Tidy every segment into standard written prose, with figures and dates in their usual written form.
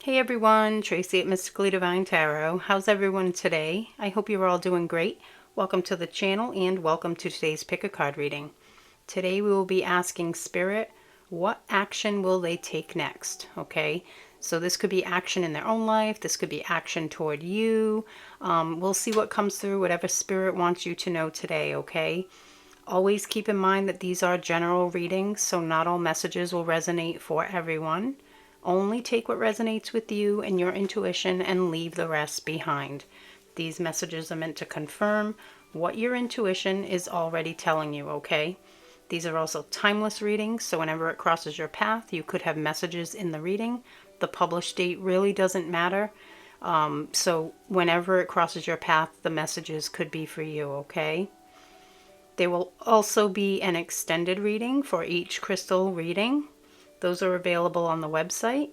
Hey everyone, Tracy at Mystically Divine Tarot. How's everyone today? I hope you're all doing great. Welcome to the channel and welcome to today's pick a card reading. Today we will be asking Spirit, what action will they take next? Okay, so this could be action in their own life. This could be action toward you. We'll see what comes through, whatever Spirit wants you to know today, okay? Always keep in mind that these are general readings, so not all messages will resonate for everyone. Only take what resonates with you and your intuition and leave the rest behind. These messages are meant to confirm what your intuition is already telling you, okay? These are also timeless readings, so whenever it crosses your path, you could have messages in the reading. The published date really doesn't matter. So whenever it crosses your path, the messages could be for you, okay? There will also be an extended reading for each crystal reading. Those are available on the website.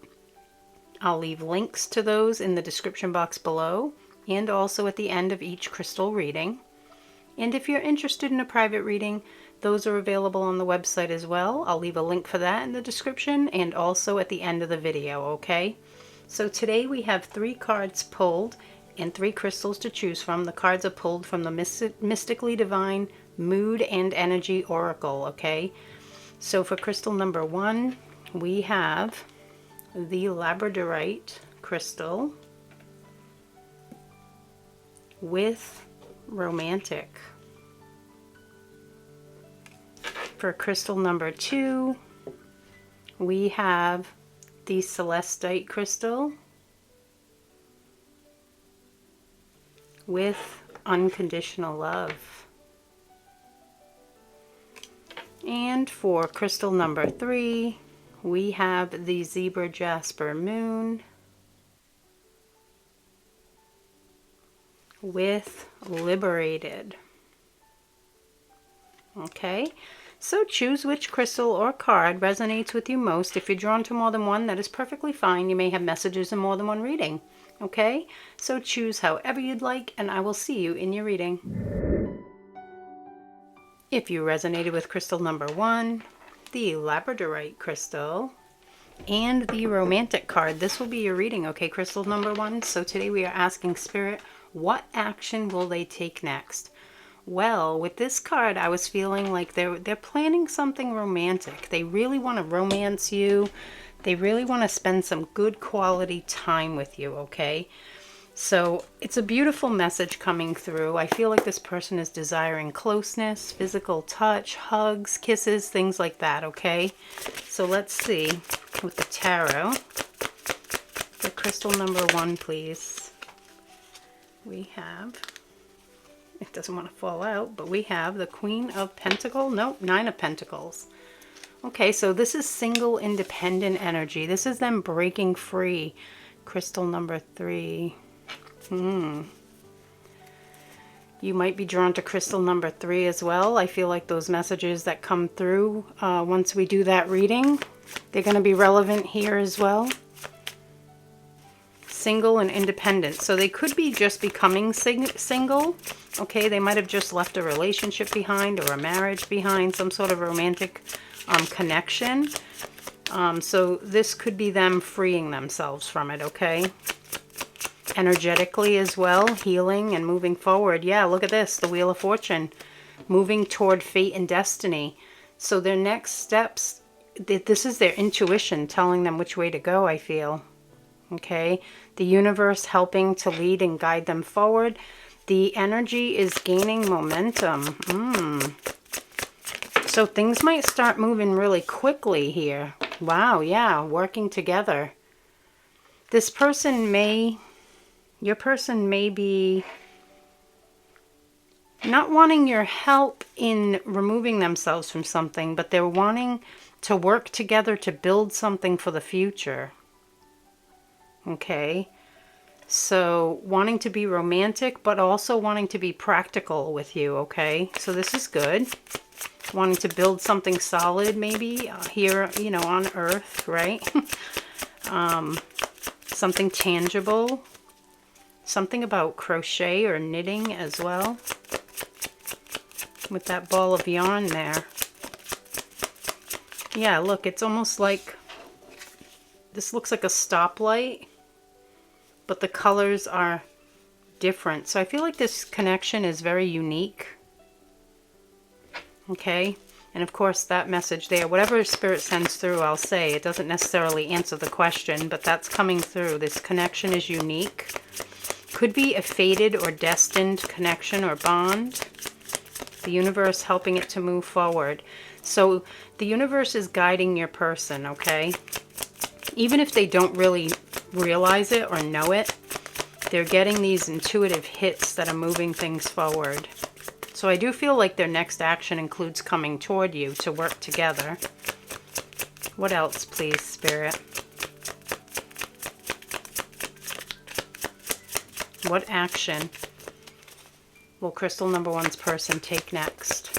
I'll leave links to those in the description box below and also at the end of each crystal reading. And if you're interested in a private reading, those are available on the website as well. I'll leave a link for that in the description and also at the end of the video, okay? So today we have 3 cards pulled and 3 crystals to choose from. The cards are pulled from the Mystically Divine Mood and Energy Oracle, okay? So for crystal number 1, we have the Labradorite crystal with romantic. For crystal number 2, we have the Celestite crystal with unconditional love. And for crystal number 3, we have the Zebra Jasper Moon with liberated. Okay, so choose which crystal or card resonates with you most. If you're drawn to more than one, that is perfectly fine. You may have messages in more than one reading. Okay, so choose however you'd like, and I will see you in your reading. If you resonated with crystal number 1, the Labradorite crystal, and the romantic card, this will be your reading, okay, crystal number 1. So today we are asking Spirit, what action will they take next? Well, with this card, I was feeling like they're planning something romantic. They really want to romance you. They really want to spend some good quality time with you, okay? So it's a beautiful message coming through. I feel like this person is desiring closeness, physical touch, hugs, kisses, things like that, okay? So let's see with the tarot. For crystal number 1, please. We have, it doesn't want to fall out, but we have the Queen of Pentacles. Nope, 9 of Pentacles. Okay, so this is single independent energy. This is them breaking free. Crystal number 3. You might be drawn to crystal number 3 as well. I feel like those messages that come through once we do that reading, they're going to be relevant here as well. Single and independent. So they could be just becoming single. Okay, they might have just left a relationship behind or a marriage behind, some sort of romantic connection. So this could be them freeing themselves from it, okay? Energetically as well, healing and moving forward. Yeah, look at this, the Wheel of Fortune, moving toward fate and destiny. So their next steps, this is their intuition telling them which way to go, I feel. Okay, the universe helping to lead and guide them forward. The energy is gaining momentum. So things might start moving really quickly here. Wow, yeah, working together. This person may... Your person may be not wanting your help in removing themselves from something, but they're wanting to work together to build something for the future. Okay, so wanting to be romantic, but also wanting to be practical with you, okay? So this is good. Wanting to build something solid maybe here, you know, on Earth, right? Something tangible. Something about crochet or knitting as well. With that ball of yarn there. Yeah, look, it's almost like, this looks like a stoplight. but the colors are different. So I feel like this connection is very unique. Okay. And of course that message there, whatever Spirit sends through, I'll say, it doesn't necessarily answer the question, but that's coming through. This connection is unique. Could be a fated or destined connection or bond. The universe helping it to move forward. So the universe is guiding your person, okay? Even if they don't really realize it or know it, they're getting these intuitive hits that are moving things forward. So I do feel like their next action includes coming toward you to work together. What else, please, Spirit? What action will crystal number one's person take next?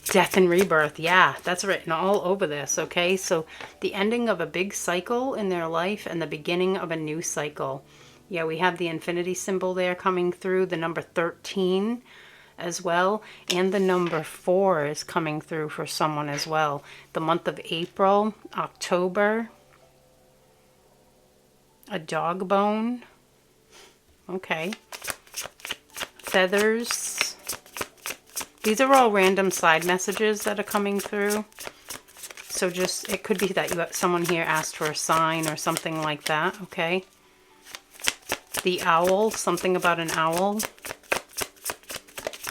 Death and rebirth. Yeah, that's written all over this, okay? So the ending of a big cycle in their life and the beginning of a new cycle. Yeah, we have the infinity symbol there coming through, the number 13 as well, and the number 4 is coming through for someone as well. The month of April, October, a dog bone, okay, feathers. These are all random side messages that are coming through. So just, it could be that you have someone here asked for a sign or something like that, okay? The owl, something about an owl.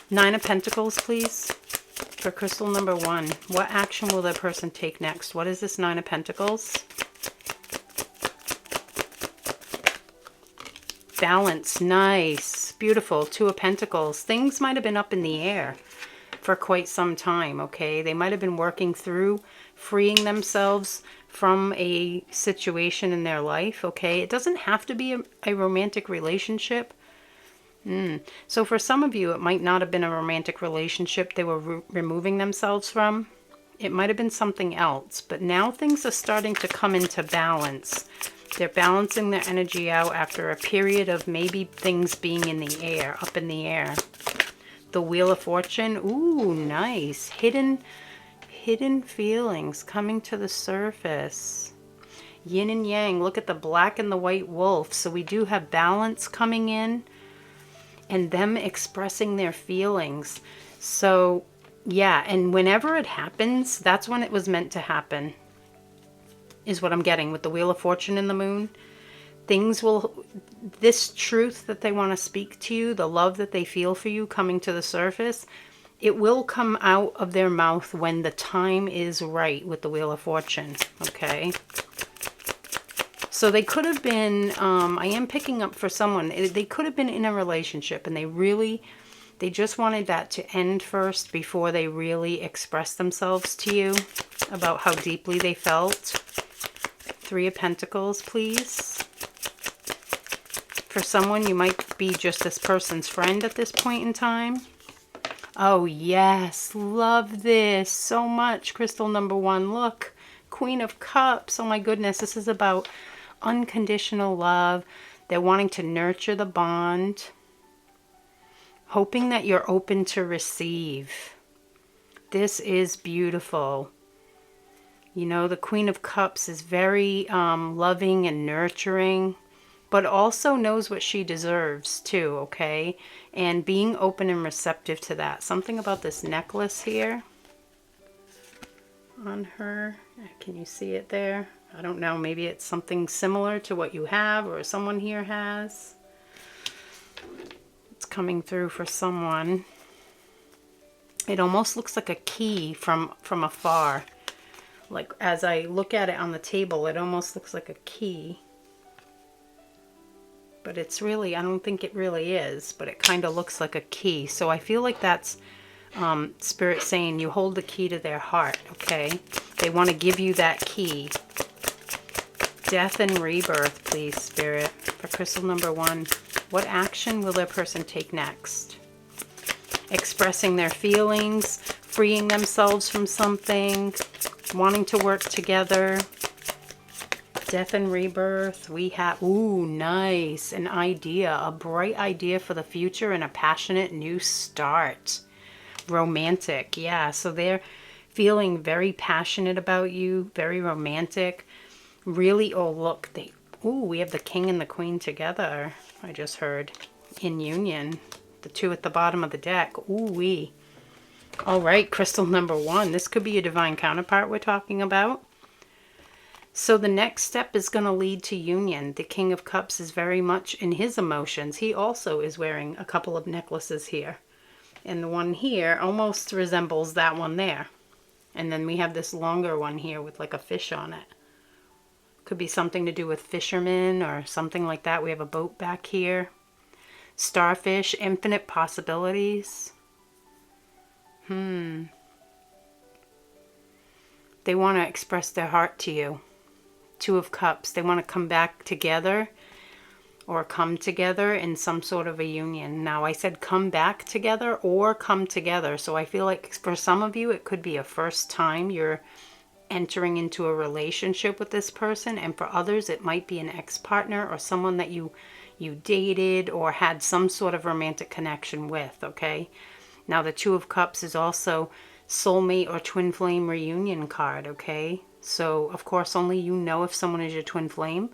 9 of Pentacles, please, for crystal number 1. What action will that person take next? What is this 9 of Pentacles? Balance, nice, beautiful. 2 of Pentacles. Things might have been up in the air for quite some time, okay? They might have been working through freeing themselves from a situation in their life, okay? It doesn't have to be a romantic relationship. So for some of you, it might not have been a romantic relationship they were removing themselves from. It might have been something else, but now things are starting to come into balance. They're balancing their energy out after a period of maybe things being in the air, up in the air. The Wheel of Fortune, ooh, nice. Hidden feelings coming to the surface. Yin and yang, look at the black and the white wolf. So we do have balance coming in and them expressing their feelings. So yeah, and whenever it happens, that's when it was meant to happen, is what I'm getting with the Wheel of Fortune and the Moon. Things will, this truth that they want to speak to you, the love that they feel for you coming to the surface, it will come out of their mouth when the time is right with the Wheel of Fortune, okay? So they could have been, I am picking up for someone, they could have been in a relationship and they just wanted that to end first before they really expressed themselves to you about how deeply they felt. 3 of Pentacles, please. For someone, you might be just this person's friend at this point in time. Oh, yes. Love this so much. Crystal number 1. Look. Queen of Cups. Oh, my goodness. This is about unconditional love. They're wanting to nurture the bond. Hoping that you're open to receive. This is beautiful. You know, the Queen of Cups is very loving and nurturing, but also knows what she deserves too, okay? And being open and receptive to that. Something about this necklace here on her. Can you see it there? I don't know. Maybe it's something similar to what you have or someone here has. It's coming through for someone. It almost looks like a key from afar. Like as I look at it on the table, it almost looks like a key. But it's really, I don't think it really is, but it kind of looks like a key. So I feel like that's Spirit saying you hold the key to their heart, okay? They want to give you that key. Death and rebirth, please, Spirit. For crystal number 1, what action will their person take next? Expressing their feelings, freeing themselves from something, wanting to work together. Death and rebirth. We have, ooh, nice. An idea, a bright idea for the future and a passionate new start. Romantic, yeah. So they're feeling very passionate about you, very romantic. Really, oh, look, Ooh, we have the king and the queen together, I just heard, in union. The two at the bottom of the deck. Ooh wee. All right, crystal number 1. This could be a divine counterpart we're talking about. So the next step is going to lead to union. The King of Cups is very much in his emotions. He also is wearing a couple of necklaces here. And the one here almost resembles that one there. And then we have this longer one here with like a fish on it. Could be something to do with fishermen or something like that. We have a boat back here. Starfish, infinite possibilities. They want to express their heart to you. 2 of Cups. They want to come back together or come together in some sort of a union. Now I said come back together or come together. So I feel like for some of you it could be a first time you're entering into a relationship with this person, and for others it might be an ex-partner or someone that you dated or had some sort of romantic connection with, okay? Now the 2 of Cups is also soulmate or twin flame reunion card, okay? So of course only you know if someone is your twin flame,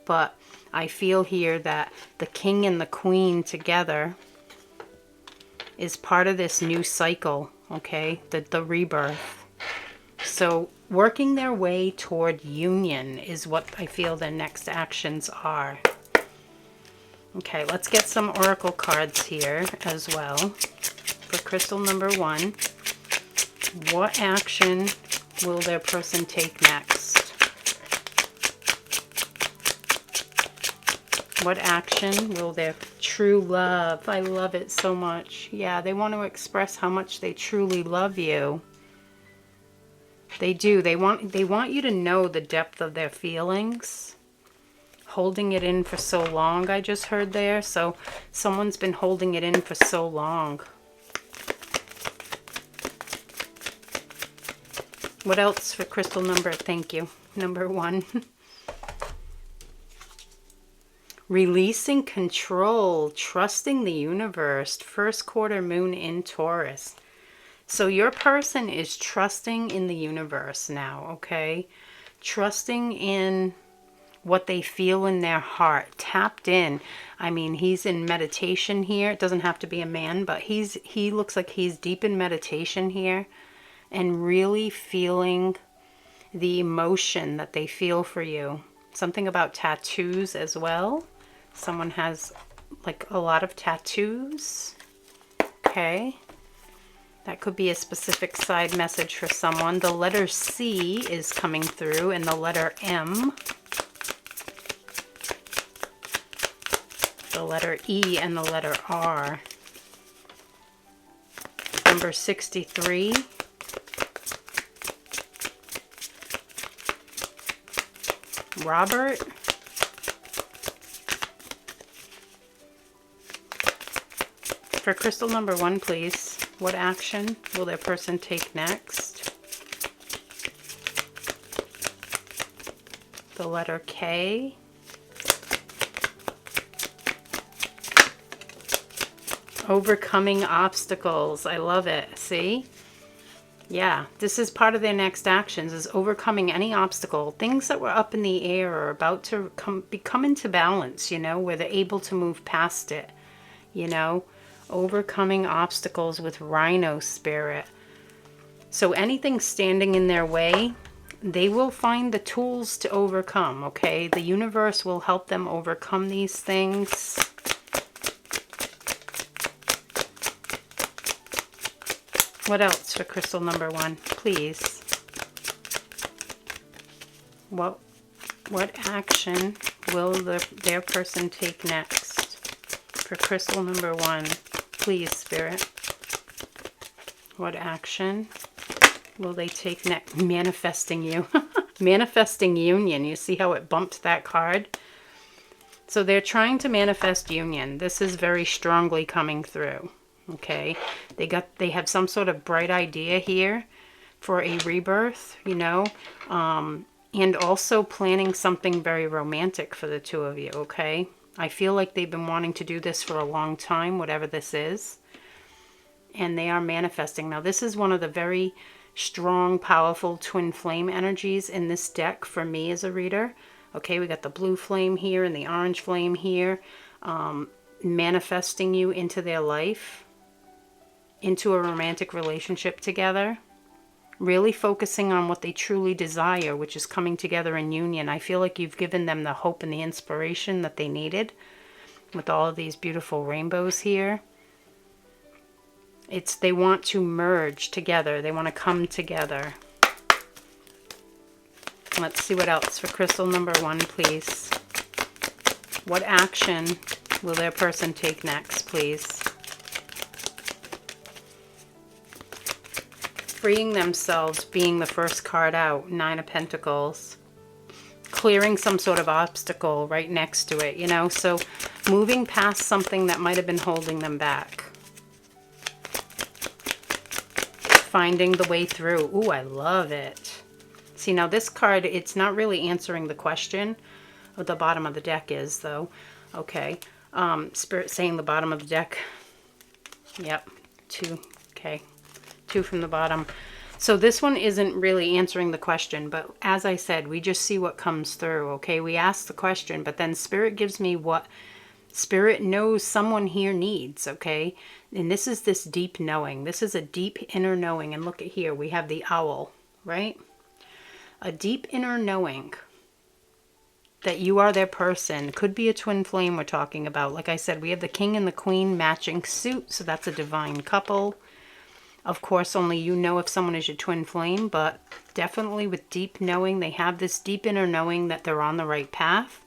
but I feel here that the king and the queen together is part of this new cycle, okay? The rebirth. So working their way toward union is what I feel their next actions are. Okay, let's get some oracle cards here as well. For crystal number 1, what action will their person take next? What action will their true love? I love it so much. Yeah, they want to express how much they truly love you. They do. They want you to know the depth of their feelings. Holding it in for so long, I just heard there. So someone's been holding it in for so long. What else for crystal number? Thank you. Number 1. Releasing control, trusting the universe, first quarter moon in Taurus. So your person is trusting in the universe now, okay? Trusting in what they feel in their heart, tapped in. I mean, he's in meditation here. It doesn't have to be a man, but he looks like he's deep in meditation here and really feeling the emotion that they feel for you. Something about tattoos as well. Someone has like a lot of tattoos. Okay. That could be a specific side message for someone. The letter C is coming through and the letter M. The letter E and the letter R. Number 63. Robert. For crystal number 1, please. What action will their person take next? The letter K. Overcoming obstacles. I love it. See? Yeah, this is part of their next actions, is overcoming any obstacle. Things that were up in the air are about to come into balance, you know, where they're able to move past it, you know. Overcoming obstacles with Rhino Spirit. So anything standing in their way, they will find the tools to overcome, okay? The universe will help them overcome these things. What else for crystal number 1, please? What action will their person take next? For crystal number 1, please, Spirit. What action will they take next? Manifesting you. Manifesting union. You see how it bumped that card? So they're trying to manifest union. This is very strongly coming through. Okay, they have some sort of bright idea here for a rebirth, you know, and also planning something very romantic for the 2 of you. Okay, I feel like they've been wanting to do this for a long time, whatever this is, and they are manifesting. Now this is one of the very strong, powerful twin flame energies in this deck for me as a reader. Okay, we got the blue flame here and the orange flame here, manifesting you into their life, into a romantic relationship together. Really focusing on what they truly desire, which is coming together in union. I feel like you've given them the hope and the inspiration that they needed with all of these beautiful rainbows here. They want to merge together. They want to come together. Let's see what else for crystal number 1, please. What action will their person take next, please? Freeing themselves being the first card out, 9 of Pentacles. Clearing some sort of obstacle right next to it, you know, so moving past something that might have been holding them back. Finding the way through. Ooh, I love it. See, now this card, it's not really answering the question. What the bottom of the deck is, though. Okay. Spirit saying the bottom of the deck. Yep. 2. Okay. 2 from the bottom. So this one isn't really answering the question, but as I said, we just see what comes through, okay? We ask the question, but then Spirit gives me what Spirit knows someone here needs, okay? And this is this deep knowing. This is a deep inner knowing. And look at here, we have the owl, right? A deep inner knowing that you are their person. Could be a twin flame we're talking about. Like I said, we have the king and the queen matching suit, so that's a divine couple. Of course, only you know if someone is your twin flame, but definitely with deep knowing, they have this deep inner knowing that they're on the right path.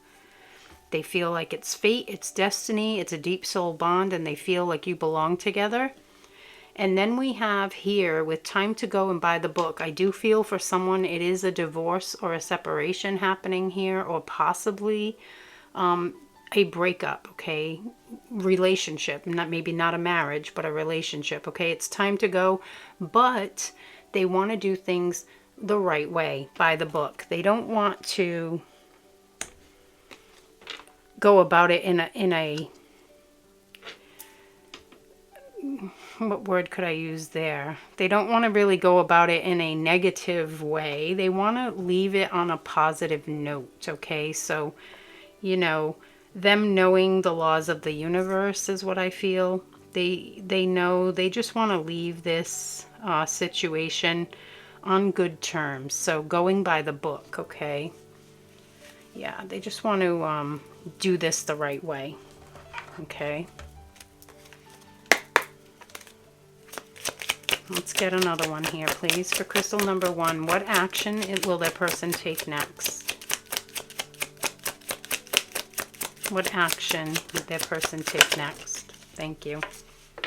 They feel like it's fate, it's destiny, it's a deep soul bond, and they feel like you belong together. And then we have here, with time to go and buy the book, I do feel for someone it is a divorce or a separation happening here, or possibly a breakup, okay? Relationship, maybe not a marriage, but a relationship, okay? It's time to go, but they want to do things the right way, by the book. They don't want to go about it in a what word could I use there? They don't want to really go about it in a negative way. They want to leave it on a positive note, okay? So, you know, them knowing the laws of the universe is what I feel. They know, they just want to leave this situation on good terms. So going by the book, okay? Yeah, they just want to do this the right way, okay? Let's get another one here, please. For crystal number 1, what action will their person take next? What action would their person take next? Thank you.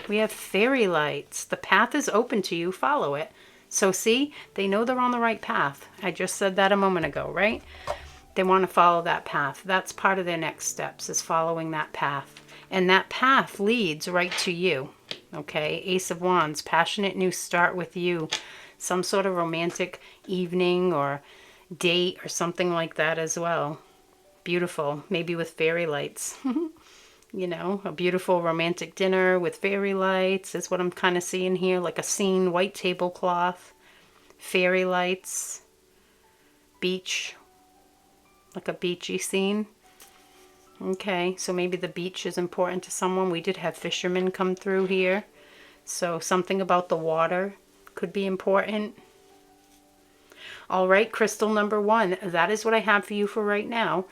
We have fairy lights. The path is open to you. Follow it. So see, they know they're on the right path. I just said that a moment ago, right? They want to follow that path. That's part of their next steps, is following that path. And that path leads right to you. Okay, Ace of Wands, passionate new start with you. Some sort of romantic evening or date or something like that as well. Beautiful, maybe with fairy lights. You know, a beautiful romantic dinner with fairy lights is what I'm kind of seeing here. Like a scene, white tablecloth, fairy lights, beach, like a beachy scene. Okay, so maybe the beach is important to someone. We did have fishermen come through here. So something about the water could be important. All right, crystal number 1, that is what I have for you for right now.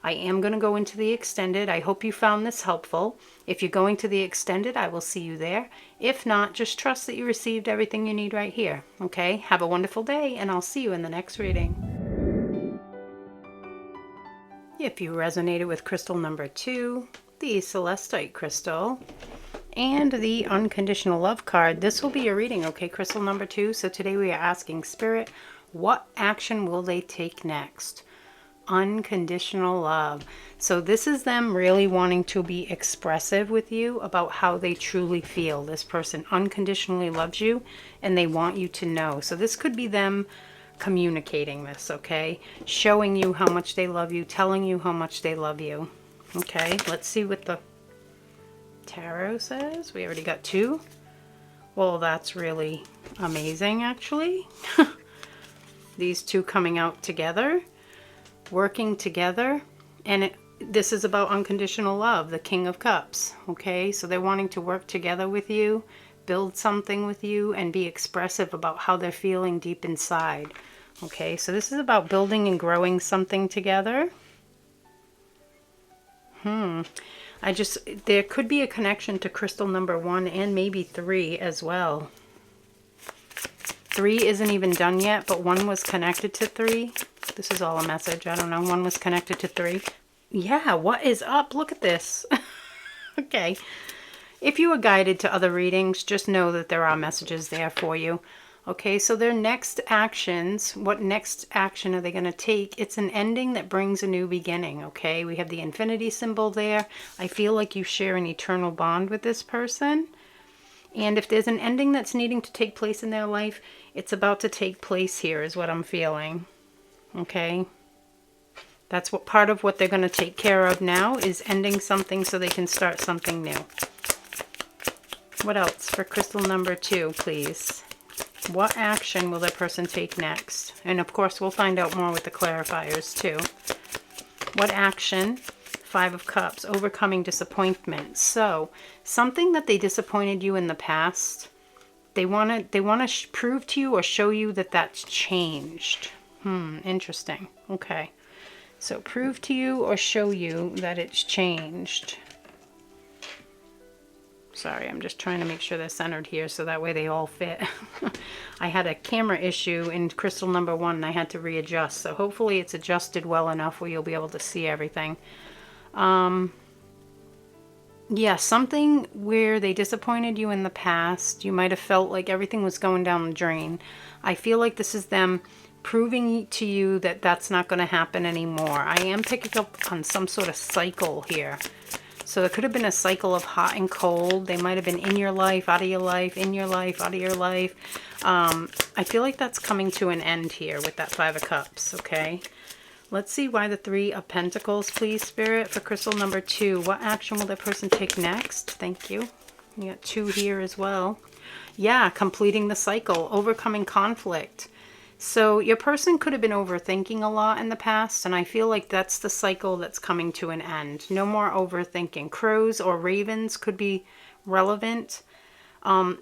I am going to go into the extended. I hope you found this helpful. If you're going to the extended, I will see you there. If not, just trust that you received everything you need right here. Okay, have a wonderful day, and I'll see you in the next reading. If you resonated with crystal number 2, the Celestite crystal, and the Unconditional Love card, this will be your reading, okay, crystal number 2. So today we are asking Spirit, what action will they take next? Unconditional love. So this is them really wanting to be expressive with you about how they truly feel. This person unconditionally loves you and they want you to know. So this could be them communicating this, okay? Showing you how much they love you, telling you how much they love you. Okay, let's see what the tarot says. We already got 2. Well, that's really amazing, actually. These 2 coming out together. working together. And this is about unconditional love, the King of Cups. Okay, so they're wanting to work together with you, build something with you, and be expressive about how they're feeling deep inside. Okay, so this is about building and growing something together. There could be a connection to crystal number 1 and maybe 3 as well. 3 isn't even done yet, but 1 was connected to 3. This is all a message. I don't know. 1 was connected to 3. Yeah, what is up? Look at this. Okay. If you are guided to other readings, just know that there are messages there for you. Okay, so their next actions, what next action are they going to take? It's an ending that brings a new beginning, okay? We have the infinity symbol there. I feel like you share an eternal bond with this person. And if there's an ending that's needing to take place in their life, it's about to take place here is what I'm feeling, okay? That's what part of what they're going to take care of now is ending something so they can start something new. What else for crystal number 2, please? What action will that person take next? And of course, we'll find out more with the clarifiers too. What action? 5 of Cups, overcoming disappointment. So, something that they disappointed you in the past, they want to prove to you or show you that that's changed. Interesting. Okay. So, prove to you or show you that it's changed. Sorry, I'm just trying to make sure they're centered here so that way they all fit. I had a camera issue in crystal number 1 and I had to readjust. So hopefully it's adjusted well enough where you'll be able to see everything. Yeah, something where they disappointed you in the past. You might have felt like everything was going down the drain. I feel like this is them proving to you that that's not going to happen anymore. I am picking up on some sort of cycle here. So it could have been a cycle of hot and cold. They might have been in your life, out of your life, in your life, out of your life. I feel like that's coming to an end here with that 5 of Cups, okay? Let's see why the 3 of Pentacles, please, Spirit. For crystal number 2, what action will that person take next? Thank you. You got 2 here as well. Yeah, completing the cycle, overcoming conflict. So your person could have been overthinking a lot in the past, and I feel like that's the cycle that's coming to an end. No more overthinking. Crows or ravens could be relevant.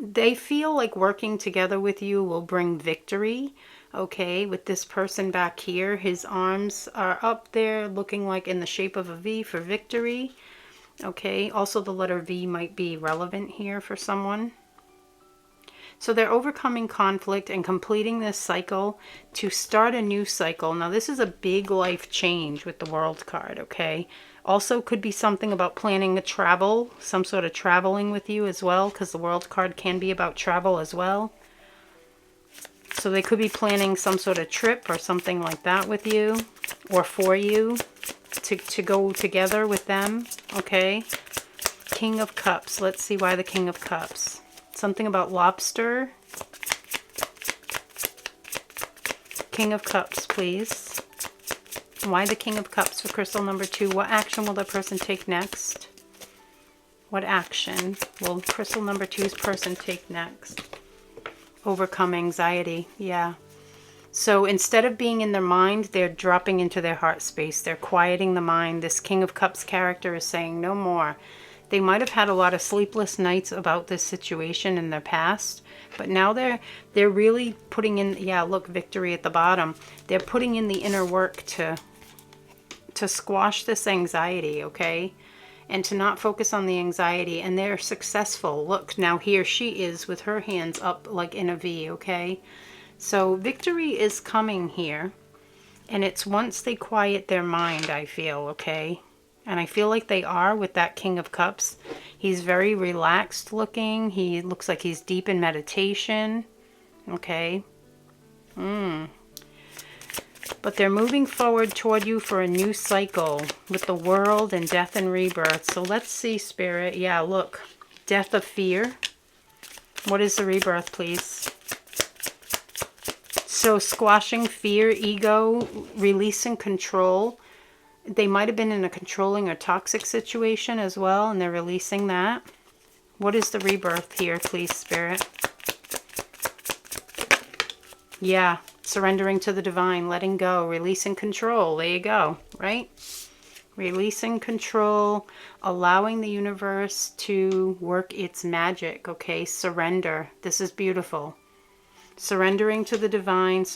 They feel like working together with you will bring victory. Okay, with this person back here, his arms are up there looking like in the shape of a V for victory. Okay, also the letter V might be relevant here for someone. So they're overcoming conflict and completing this cycle to start a new cycle. Now this is a big life change with the World card, okay? Also could be something about planning a travel, some sort of traveling with you as well, because the World card can be about travel as well. So they could be planning some sort of trip or something like that with you or for you to go together with them, okay? King of Cups. Let's see why the King of Cups. Something about lobster. King of Cups, please. Why the King of Cups for crystal number 2? What action will the person take next? What action will crystal number 2's person take next? Overcome anxiety. Yeah. So instead of being in their mind, they're dropping into their heart space. They're quieting the mind. This King of Cups character is saying no more. They might have had a lot of sleepless nights about this situation in their past, but now they're really putting in, yeah, look, victory at the bottom. They're putting in the inner work to squash this anxiety, okay? And to not focus on the anxiety, and they're successful. Look, now here she is with her hands up like in a V, okay? So victory is coming here, and it's once they quiet their mind, I feel, okay? And I feel like they are with that King of Cups. He's very relaxed looking. He looks like he's deep in meditation. Okay. But they're moving forward toward you for a new cycle with the world and death and rebirth. So let's see, Spirit. Yeah, look. Death of fear. What is the rebirth, please? So squashing fear, ego, releasing control. They might have been in a controlling or toxic situation as well, and they're releasing that. What is the rebirth here, please, Spirit? Yeah, Surrendering to the divine, letting go, releasing control. There you go, right? Releasing control, allowing the universe to work its magic, okay? Surrender. This is beautiful. Surrendering to the divine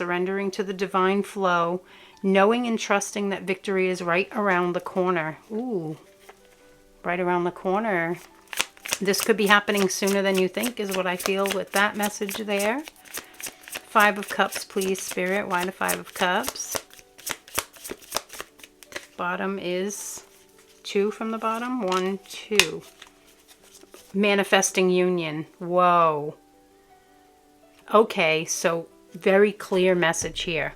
flow, knowing and trusting that victory is right around the corner. Ooh, right around the corner. This could be happening sooner than you think is what I feel with that message there. 5 of Cups, please, Spirit. Why the 5 of Cups? Bottom is 2 from the bottom. 1, 2. Manifesting union. Whoa. Okay, so very clear message here.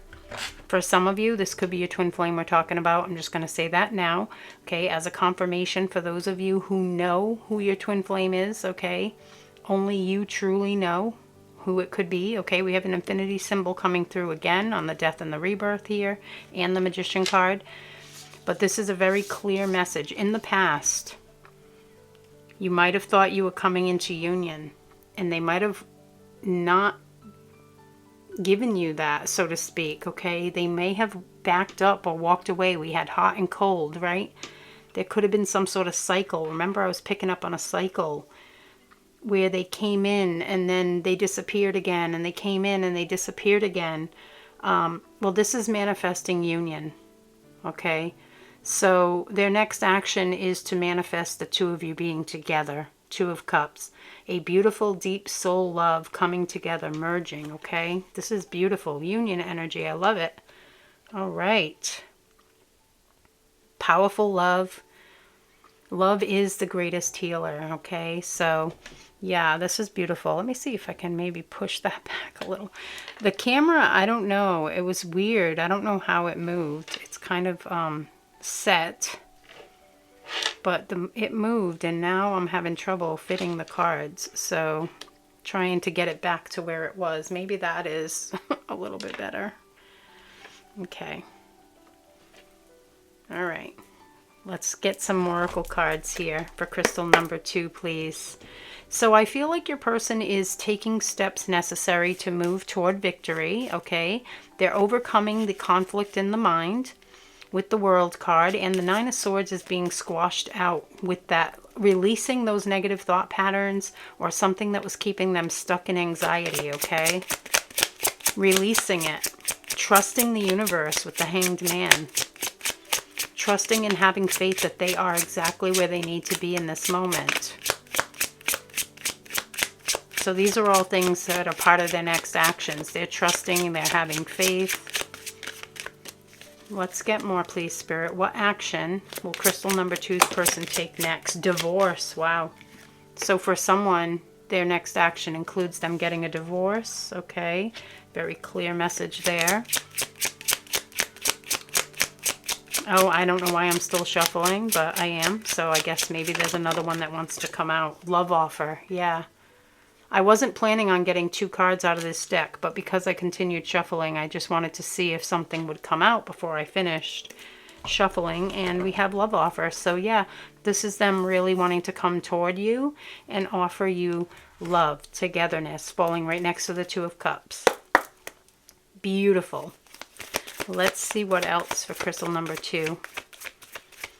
For some of you, this could be your twin flame we're talking about. I'm just going to say that now, okay, as a confirmation for those of you who know who your twin flame is, okay? Only you truly know who it could be, okay? We have an infinity symbol coming through again on the death and the rebirth here, and the magician card. But this is a very clear message. In the past, you might have thought you were coming into union, and they might have not given you that, so to speak, okay? They may have backed up or walked away. We had hot and cold, right? There could have been some sort of cycle. Remember, I was picking up on a cycle where they came in and then they disappeared again, and they came in and they disappeared again. Well, this is manifesting union, okay? So their next action is to manifest the two of you being together. 2 of Cups. A beautiful, deep soul love coming together, merging, okay? This is beautiful. Union energy. I love it. All right. Powerful love. Love is the greatest healer, okay? So, yeah, this is beautiful. Let me see if I can maybe push that back a little. The camera, I don't know. It was weird. I don't know how it moved. It's kind of set. But it moved, and now I'm having trouble fitting the cards. So, trying to get it back to where it was. Maybe that is a little bit better. Okay. All right. Let's get some oracle cards here for crystal number 2, please. So I feel like your person is taking steps necessary to move toward victory, okay? They're overcoming the conflict in the mind with the World card, and the 9 of Swords is being squashed out with that, releasing those negative thought patterns or something that was keeping them stuck in anxiety, okay? Releasing it. Trusting the universe with the Hanged Man. Trusting and having faith that they are exactly where they need to be in this moment. So these are all things that are part of their next actions. They're trusting, they're having faith. Let's get more, please, Spirit. What action will crystal number 2's person take next? Divorce. Wow. So for someone, their next action includes them getting a divorce. Okay. Very clear message there. Oh, I don't know why I'm still shuffling, but I am. So I guess maybe there's another one that wants to come out. Love offer. Yeah. I wasn't planning on getting 2 cards out of this deck, but because I continued shuffling, I just wanted to see if something would come out before I finished shuffling, and we have love offer. So yeah, this is them really wanting to come toward you and offer you love, togetherness, falling right next to the 2 of Cups. Beautiful. Let's see what else for crystal number 2.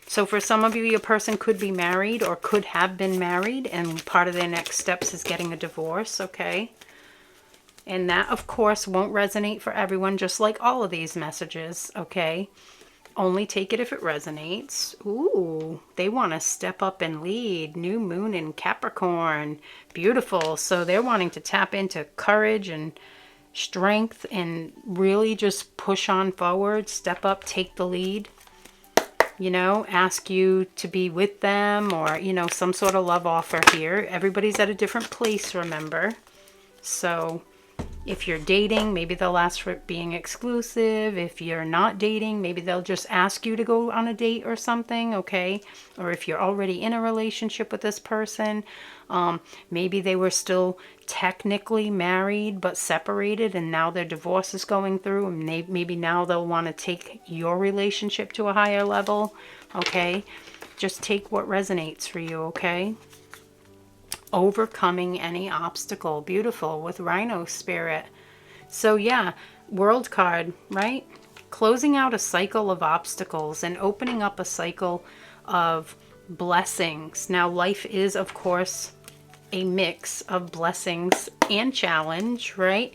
So for some of you, your person could be married or could have been married, and part of their next steps is getting a divorce, okay? And that, of course, won't resonate for everyone, just like all of these messages, okay? Only take it if it resonates. Ooh, they want to step up and lead. New moon in Capricorn. Beautiful. So they're wanting to tap into courage and strength and really just push on forward, step up, take the lead. You know, ask you to be with them, or, you know, some sort of love offer here. Everybody's at a different place, remember. So if you're dating, maybe they'll ask for it being exclusive. If you're not dating, maybe they'll just ask you to go on a date or something, okay? Or if you're already in a relationship with this person, maybe they were still technically married but separated, and now their divorce is going through, and maybe now they'll want to take your relationship to a higher level, okay? Just take what resonates for you, okay? Overcoming any obstacle. Beautiful, with Rhino Spirit. So yeah, World card, right? Closing out a cycle of obstacles and opening up a cycle of blessings. Now, life is, of course, a mix of blessings and challenge, right?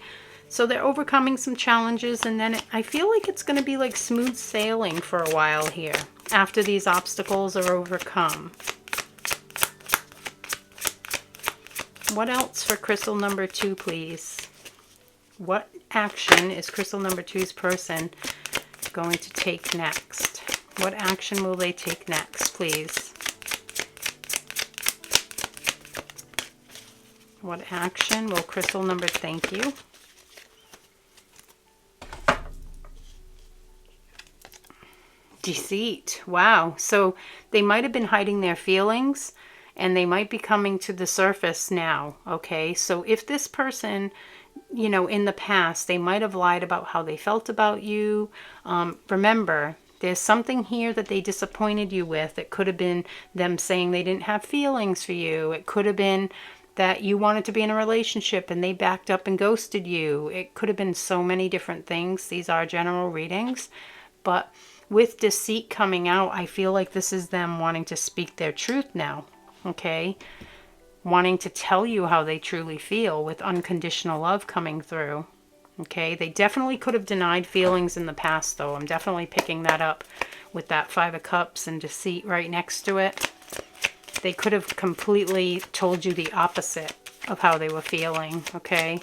So they're overcoming some challenges, and then I feel like it's going to be like smooth sailing for a while here after these obstacles are overcome. What else for crystal number 2, please? What action is crystal number 2's person going to take next? What action will they take next, please? What action will crystal number, thank you. Deceit. Wow. So they might have been hiding their feelings and they might be coming to the surface now. Okay. So if this person, you know, in the past, they might have lied about how they felt about you. Remember, there's something here that they disappointed you with. It could have been them saying they didn't have feelings for you. It could have been that you wanted to be in a relationship and they backed up and ghosted you. It could have been so many different things. These are general readings. But with deceit coming out, I feel like this is them wanting to speak their truth now. Okay? Wanting to tell you how they truly feel with unconditional love coming through. Okay? They definitely could have denied feelings in the past, though. I'm definitely picking that up with that 5 of Cups and deceit right next to it. They could have completely told you the opposite of how they were feeling. Okay?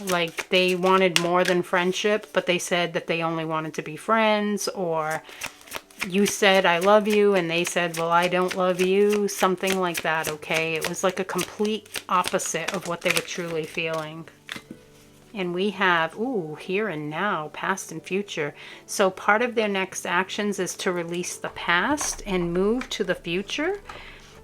Like they wanted more than friendship, but they said that they only wanted to be friends, or you said I love you and they said, well, I don't love you, something like that. Okay, it was like a complete opposite of what they were truly feeling. And we have, ooh, here and now, past and future. So part of their next actions is to release the past and move to the future.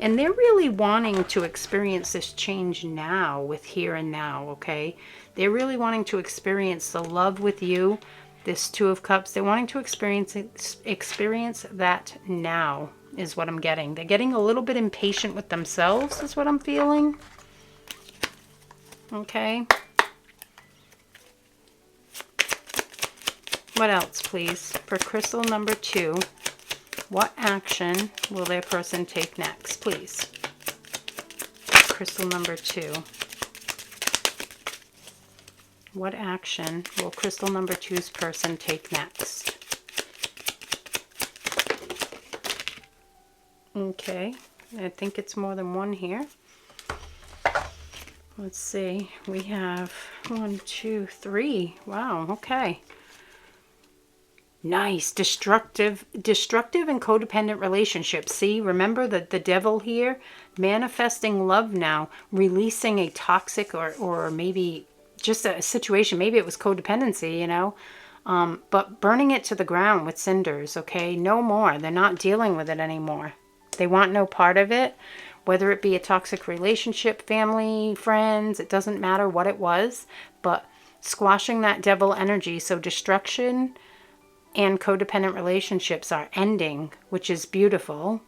And they're really wanting to experience this change now with here and now, okay? They're really wanting to experience the love with you, this 2 of Cups. They're wanting to experience that now is what I'm getting. They're getting a little bit impatient with themselves is what I'm feeling. Okay. What else, please? For crystal number 2, what action will their person take next, please? Crystal number 2. What action will crystal number 2's person take next? Okay, I think it's more than one here. Let's see, we have 1, 2, 3. Wow, okay. Nice. Destructive and codependent relationships. See, remember that the devil here, manifesting love now, releasing a toxic or maybe just a situation. Maybe it was codependency, you know, but burning it to the ground with cinders. Okay, no more. They're not dealing with it anymore. They want no part of it, whether it be a toxic relationship, family, friends, it doesn't matter what it was, but squashing that devil energy. So destruction and codependent relationships are ending, which is beautiful.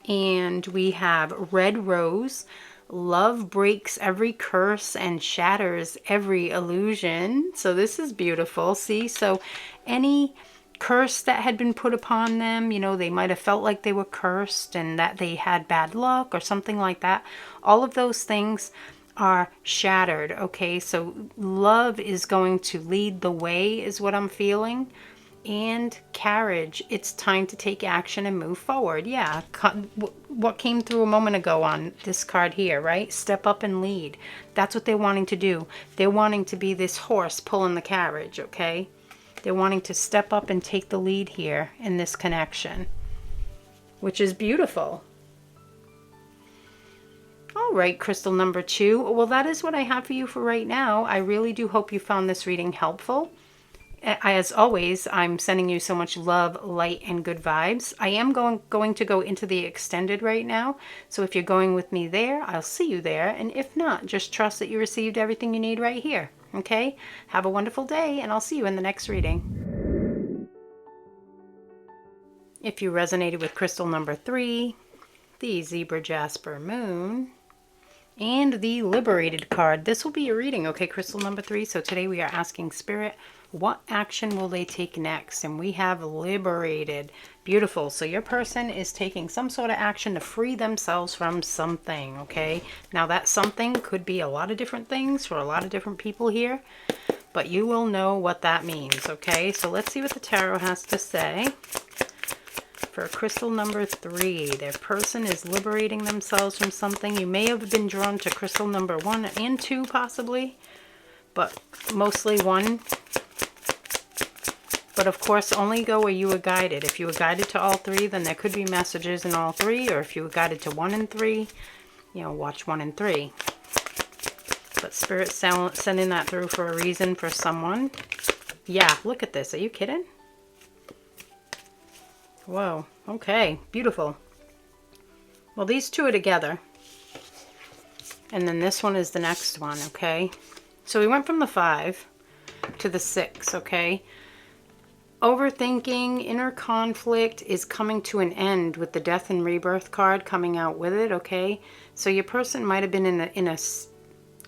And we have Red Rose. Love breaks every curse and shatters every illusion. So this is beautiful. See, so any curse that had been put upon them, you know, they might have felt like they were cursed and that they had bad luck or something like that. All of those things are shattered. Okay, so love is going to lead the way is what I'm feeling. And carriage, it's time to take action and move forward. Yeah, what came through a moment ago on this card here, right? Step up and lead. That's what they're wanting to do. They're wanting to be this horse pulling the carriage, okay? They're wanting to step up and take the lead here in this connection, which is beautiful. All right, crystal number 2. Well, that is what I have for you for right now. I really do hope you found this reading helpful. As always, I'm sending you so much love, light, and good vibes. I am going to go into the extended right now. So if you're going with me there, I'll see you there. And if not, just trust that you received everything you need right here. Okay? Have a wonderful day, and I'll see you in the next reading. If you resonated with crystal number 3, the Zebra Jasper Moon, And the Liberated card. This will be your reading, okay, crystal number 3. So today we are asking Spirit, what action will they take next? And we have Liberated. Beautiful. So your person is taking some sort of action to free themselves from something, okay? Now that something could be a lot of different things for a lot of different people here, but you will know what that means, okay? So let's see what the tarot has to say. For crystal number 3, their person is liberating themselves from something. You may have been drawn to crystal number 1 and 2 possibly, but mostly 1. But of course, only go where you were guided. If you were guided to all 3, then there could be messages in all 3. Or if you were guided to 1 and 3, you know, watch 1 and 3. But Spirit's sending that through for a reason for someone. Yeah, look at this. Are you kidding? Whoa, okay, beautiful. Well, these two are together. And then this one is the next one, okay? So we went from the 5 to the 6, okay? Overthinking, inner conflict is coming to an end with the Death and Rebirth card coming out with it, okay? So your person might have been in a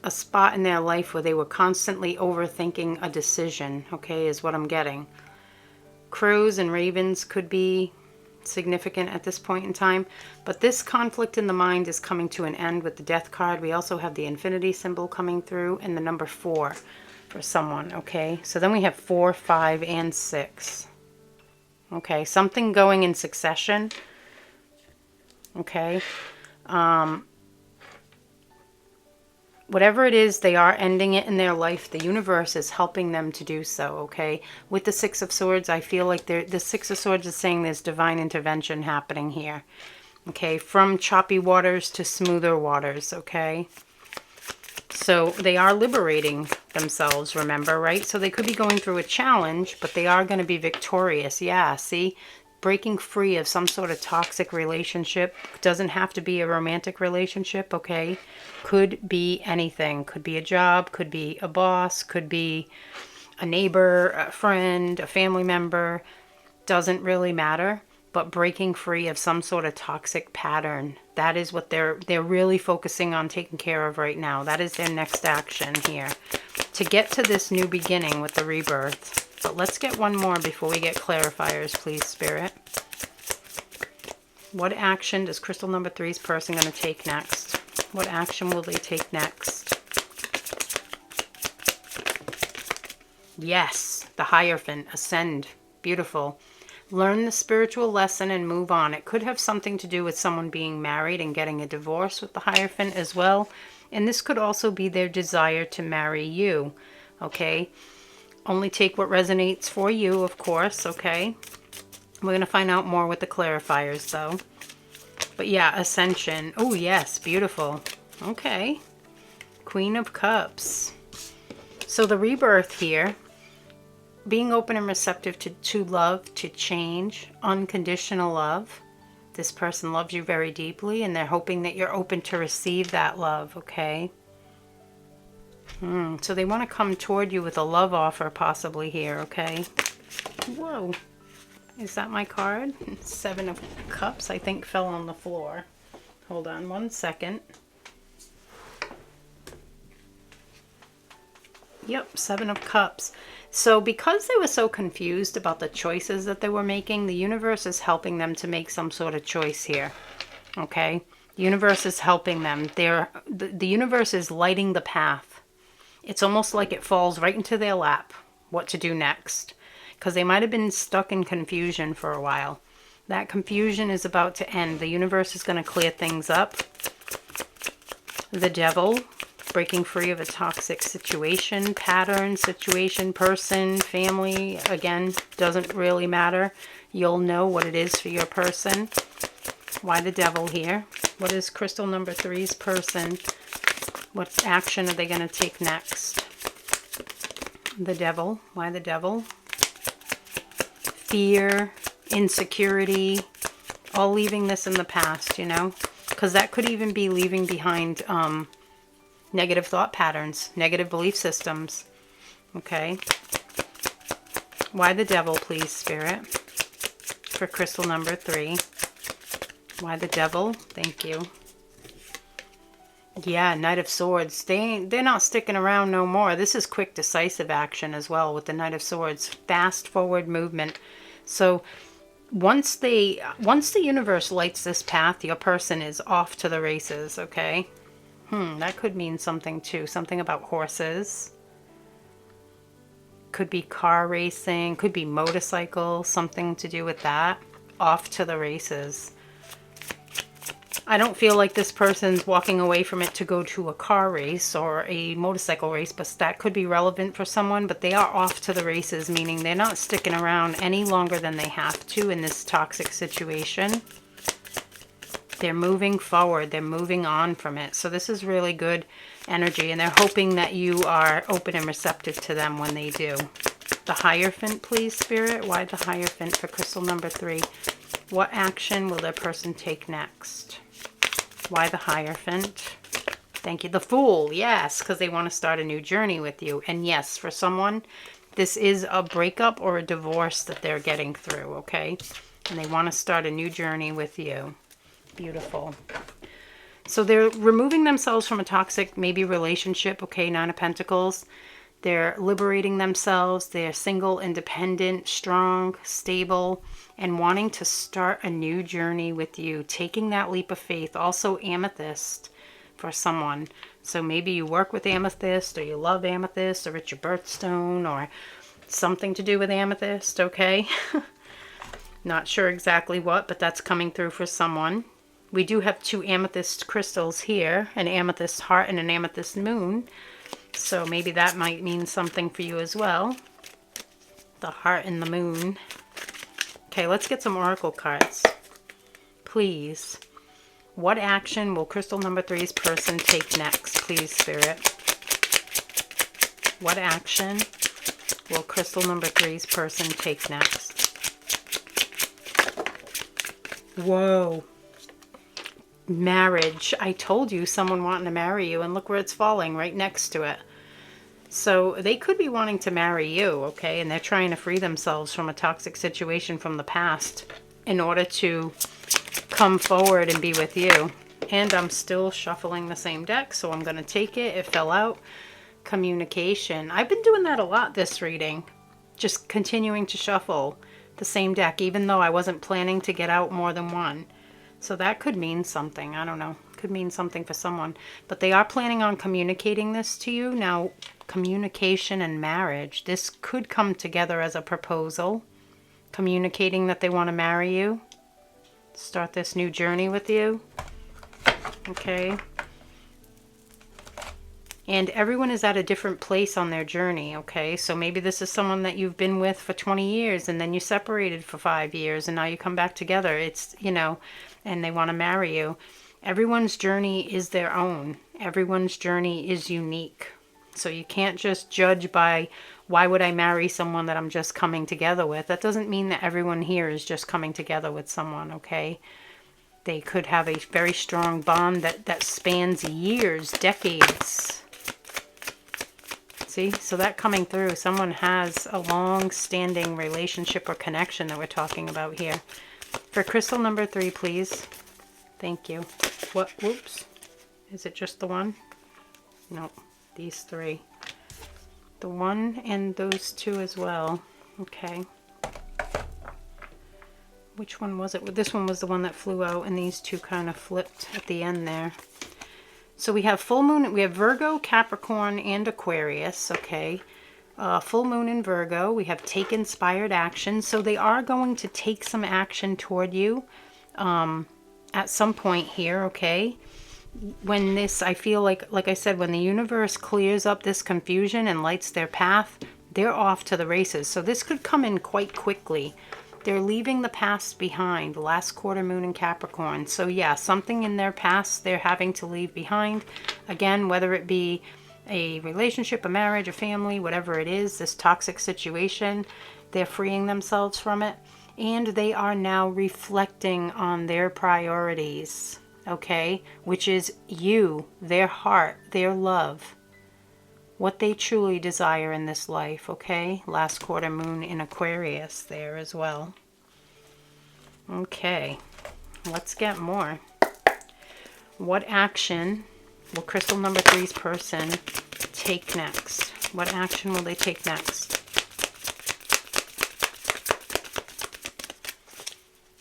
spot in their life where they were constantly overthinking a decision, okay, is what I'm getting. Crows and ravens could be significant at this point in time, but this conflict in the mind is coming to an end with the Death card. We also have the infinity symbol coming through and the number 4 for someone, okay? So then we have 4, 5, and 6. Okay, something going in succession, okay? Whatever it is, they are ending it in their life. The universe is helping them to do so, okay? With the 6 of Swords, I feel like the 6 of Swords is saying there's divine intervention happening here, okay? From choppy waters to smoother waters, okay? So they are liberating themselves, remember, right? So they could be going through a challenge, but they are going to be victorious. Yeah, see? Breaking free of some sort of toxic relationship. Doesn't have to be a romantic relationship, okay? Could be anything. Could be a job, could be a boss, could be a neighbor, a friend, a family member. Doesn't really matter. But breaking free of some sort of toxic pattern. That is what they're really focusing on taking care of right now. That is their next action here. To get to this new beginning with the rebirth. But let's get one more before we get clarifiers, please, Spirit. What action does crystal number 3's person going to take next? What action will they take next? Yes, the Hierophant, ascend. Beautiful. Learn the spiritual lesson and move on. It could have something to do with someone being married and getting a divorce with the Hierophant as well. And this could also be their desire to marry you, okay? Only take what resonates for you, of course, okay? We're going to find out more with the clarifiers, though. But yeah, Ascension. Oh, yes, beautiful. Okay. Queen of Cups. So the rebirth here, being open and receptive to love, to change, unconditional love. This person loves you very deeply, and they're hoping that you're open to receive that love, okay? So they want to come toward you with a love offer possibly here, okay? Whoa. Is that my card? 7 of Cups, I think, fell on the floor. Hold on one second. Yep, 7 of Cups. So because they were so confused about the choices that they were making, the universe is helping them to make some sort of choice here, okay? The universe is helping them. The universe is lighting the path. It's almost like it falls right into their lap, what to do next. Because they might have been stuck in confusion for a while. That confusion is about to end. The universe is going to clear things up. The Devil, breaking free of a toxic situation, pattern, situation, person, family. Again, doesn't really matter. You'll know what it is for your person. Why the Devil here? What is crystal number 3's person? What action are they going to take next? The Devil. Why the Devil? Fear, insecurity, all leaving this in the past, you know? Because that could even be leaving behind negative thought patterns, negative belief systems. Okay? Why the Devil, please, Spirit? For crystal number 3. Why the Devil? Thank you. Yeah, Knight of Swords. They're not sticking around no more. This is quick, decisive action as well with the Knight of Swords. Fast forward movement. So once the universe lights this path, your person is off to the races, okay? That could mean something too. Something about horses. Could be car racing, could be motorcycle, something to do with that. Off to the races. I don't feel like this person's walking away from it to go to a car race or a motorcycle race, but that could be relevant for someone. But they are off to the races, meaning they're not sticking around any longer than they have to in this toxic situation. They're moving forward. They're moving on from it. So this is really good energy, and they're hoping that you are open and receptive to them when they do. The Hierophant, please, Spirit. Why the Hierophant for crystal number 3? What action will their person take next? Why the Hierophant? Thank you. The Fool, yes, because they want to start a new journey with you. And yes, for someone, this is a breakup or a divorce that they're getting through, okay? And they want to start a new journey with you. Beautiful. So they're removing themselves from a toxic, maybe relationship, okay, 9 of Pentacles. They're liberating themselves. They're single, independent, strong, stable, and wanting to start a new journey with you, taking that leap of faith. Also amethyst for someone. So maybe you work with amethyst, or you love amethyst, or it's your birthstone, or something to do with amethyst, okay? Not sure exactly what, but that's coming through for someone. We do have 2 amethyst crystals here, an amethyst heart and an amethyst moon. So maybe that might mean something for you as well. The heart and the moon. Okay, let's get some oracle cards. Please. What action will crystal number 3's person take next? Please, Spirit. What action will crystal number 3's person take next? Whoa. Marriage. I told you someone wanting to marry you, and look where it's falling, right next to it. So they could be wanting to marry you, okay? And they're trying to free themselves from a toxic situation from the past in order to come forward and be with you. And I'm still shuffling the same deck, so I'm going to take it. It fell out. Communication. I've been doing that a lot this reading. Just continuing to shuffle the same deck, even though I wasn't planning to get out more than one. So that could mean something. I don't know. Could mean something for someone. But they are planning on communicating this to you. Now, communication and marriage. This could come together as a proposal. Communicating that they want to marry you. Start this new journey with you. Okay. And everyone is at a different place on their journey, okay? So maybe this is someone that you've been with for 20 years and then you separated for 5 years and now you come back together. It's, you know, and they want to marry you. Everyone's journey is their own. Everyone's journey is unique. So you can't just judge by, why would I marry someone that I'm just coming together with? That doesn't mean that everyone here is just coming together with someone, okay? They could have a very strong bond that spans years, decades. See, so that coming through, someone has a long-standing relationship or connection that we're talking about here. For crystal number 3, please. Thank you. What? Whoops. Is it just the one? No, these 3. The 1 and those 2 as well. Okay. Which one was it? This one was the one that flew out, and these 2 kind of flipped at the end there. So we have full moon, we have Virgo, Capricorn, and Aquarius, okay. Full moon in Virgo, we have take inspired action. So they are going to take some action toward you at some point here, okay. When this, I feel like I said, when the universe clears up this confusion and lights their path, they're off to the races. So this could come in quite quickly. They're leaving the past behind, last quarter moon in Capricorn. So yeah, something in their past they're having to leave behind. Again, whether it be a relationship, a marriage, a family, whatever it is, this toxic situation, they're freeing themselves from it. And they are now reflecting on their priorities, okay? Which is you, their heart, their love. What they truly desire in this life, okay? Last quarter moon in Aquarius there as well. Okay, let's get more. What action will crystal number 3's person take next? What action will they take next?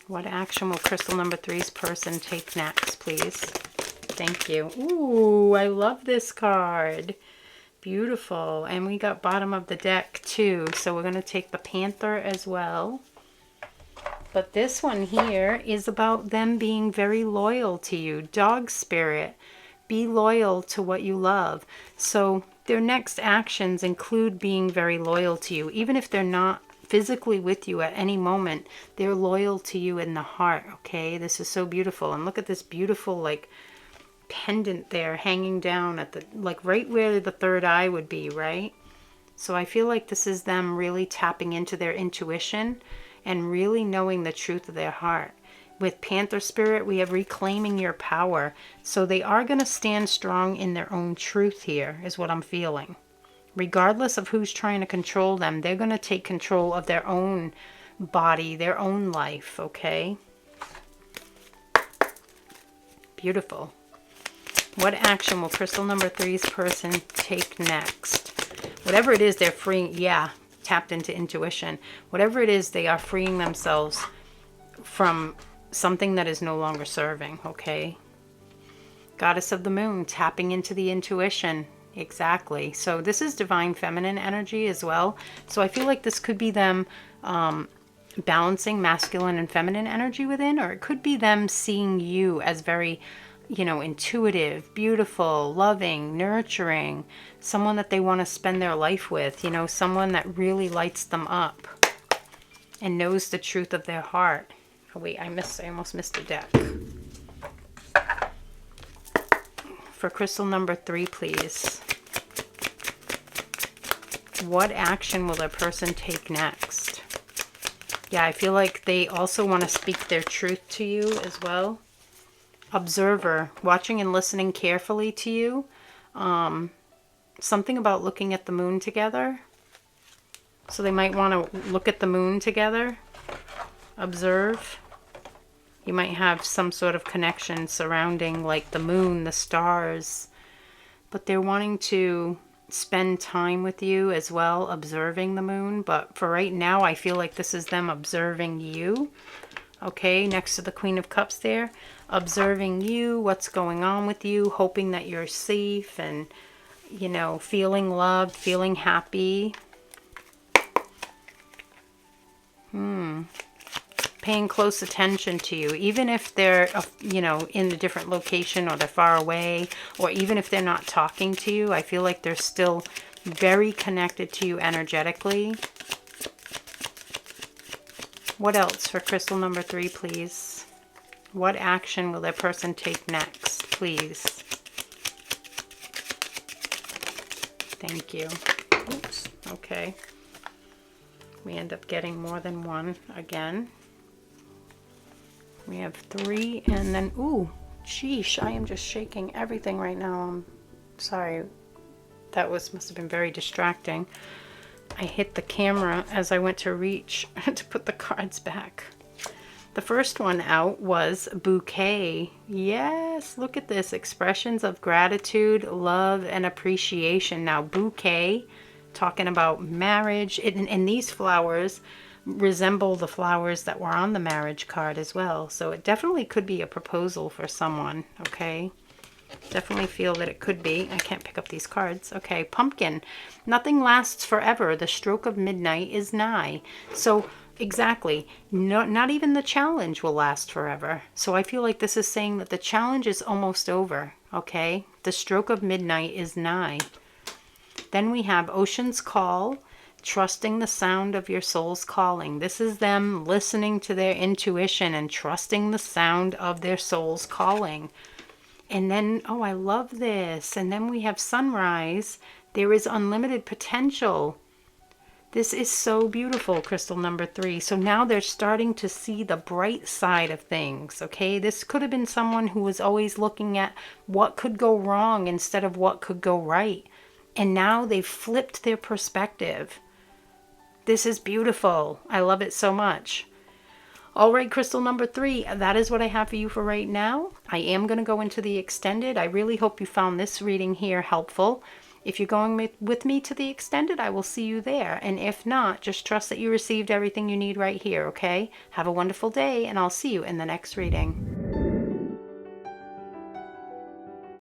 What action will crystal number 3's person take next, please? Thank you. Ooh, I love this card. Beautiful. And we got bottom of the deck too. So we're going to take the Panther as well. But this one here is about them being very loyal to you. Dog Spirit. Be loyal to what you love. So their next actions include being very loyal to you. Even if they're not physically with you at any moment, they're loyal to you in the heart. Okay, this is so beautiful. And look at this beautiful like pendant there hanging down at the, like right where the third eye would be, right? So I feel like this is them really tapping into their intuition and really knowing the truth of their heart. With Panther Spirit, we have reclaiming your power. So they are going to stand strong in their own truth here, is what I'm feeling. Regardless of who's trying to control them, they're going to take control of their own body, their own life, okay? Beautiful. What action will crystal number 3's person take next? Whatever it is they're freeing, yeah, tapped into intuition. Whatever it is, they are freeing themselves from something that is no longer serving, okay? Goddess of the Moon, tapping into the intuition. Exactly. So this is divine feminine energy as well. So I feel like this could be them balancing masculine and feminine energy within, or it could be them seeing you as very, you know, intuitive, beautiful, loving, nurturing, someone that they want to spend their life with, you know, someone that really lights them up and knows the truth of their heart. Oh wait, I almost missed a deck. For crystal number 3, please. What action will their person take next? Yeah, I feel like they also want to speak their truth to you as well. Observer, watching and listening carefully to you. Something about looking at the moon together. So they might want to look at the moon together. Observe. You might have some sort of connection surrounding like the moon, the stars. But they're wanting to spend time with you as well, observing the moon. But for right now, I feel like this is them observing you. Okay, next to the Queen of Cups there. Observing you, what's going on with you, hoping that you're safe and, you know, feeling loved, feeling happy. Paying close attention to you, even if they're, you know, in a different location or they're far away, or even if they're not talking to you, I feel like they're still very connected to you energetically. What else for crystal number 3, please? What action will their person take next, please? Thank you. Oops. Okay. We end up getting more than one again. We have 3 and then, ooh, sheesh, I am just shaking everything right now. I'm sorry. That must have been very distracting. I hit the camera as I went to reach to put the cards back. The first one out was Bouquet. Yes, look at this. Expressions of gratitude, love, and appreciation. Now, Bouquet, talking about marriage, and these flowers resemble the flowers that were on the marriage card as well. So it definitely could be a proposal for someone, okay? Definitely feel that it could be. I can't pick up these cards. Okay, Pumpkin. Nothing lasts forever. The stroke of midnight is nigh. So exactly, not even the challenge will last forever. So I feel like this is saying that the challenge is almost over, okay? The stroke of midnight is nigh. Then we have Ocean's Call. Trusting the sound of your soul's calling. This is them listening to their intuition and trusting the sound of their soul's calling. And then, oh, I love this. And then we have Sunrise. There is unlimited potential. This is so beautiful, crystal number 3. So now they're starting to see the bright side of things, okay? This could have been someone who was always looking at what could go wrong instead of what could go right. And now they've flipped their perspective. This is beautiful. I love it so much. All right, crystal number 3, that is what I have for you for right now. I am going to go into the extended. I really hope you found this reading here helpful. If you're going with me to the extended, I will see you there. And if not, just trust that you received everything you need right here, okay? Have a wonderful day, and I'll see you in the next reading.